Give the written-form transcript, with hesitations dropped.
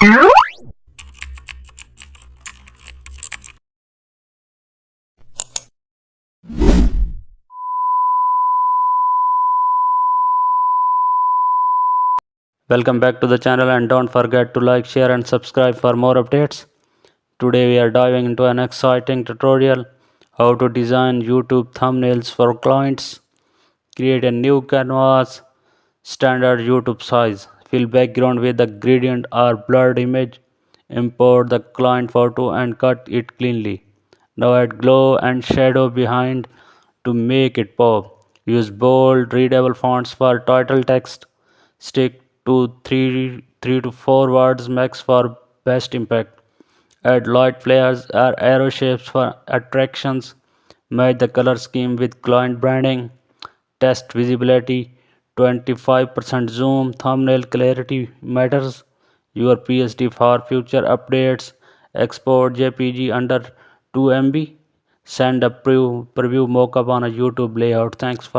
Welcome back to the channel and don't forget to like, share and subscribe for more updates. Today we are diving into an exciting tutorial how to design YouTube thumbnails for clients. Create a new canvas, standard YouTube size. Fill background with a gradient or blurred image. Import the client photo and cut it cleanly. Now add glow and shadow behind to make it pop. Use bold, readable fonts for title text. Stick to 3 to 4 words max for best impact. Add light flares or arrow shapes for attractions. Match the color scheme with client branding. Test visibility. 25% zoom. Thumbnail clarity matters. Your PSD for future updates. Export JPG under 2 MB. Send a preview mockup on a YouTube layout. Thanks for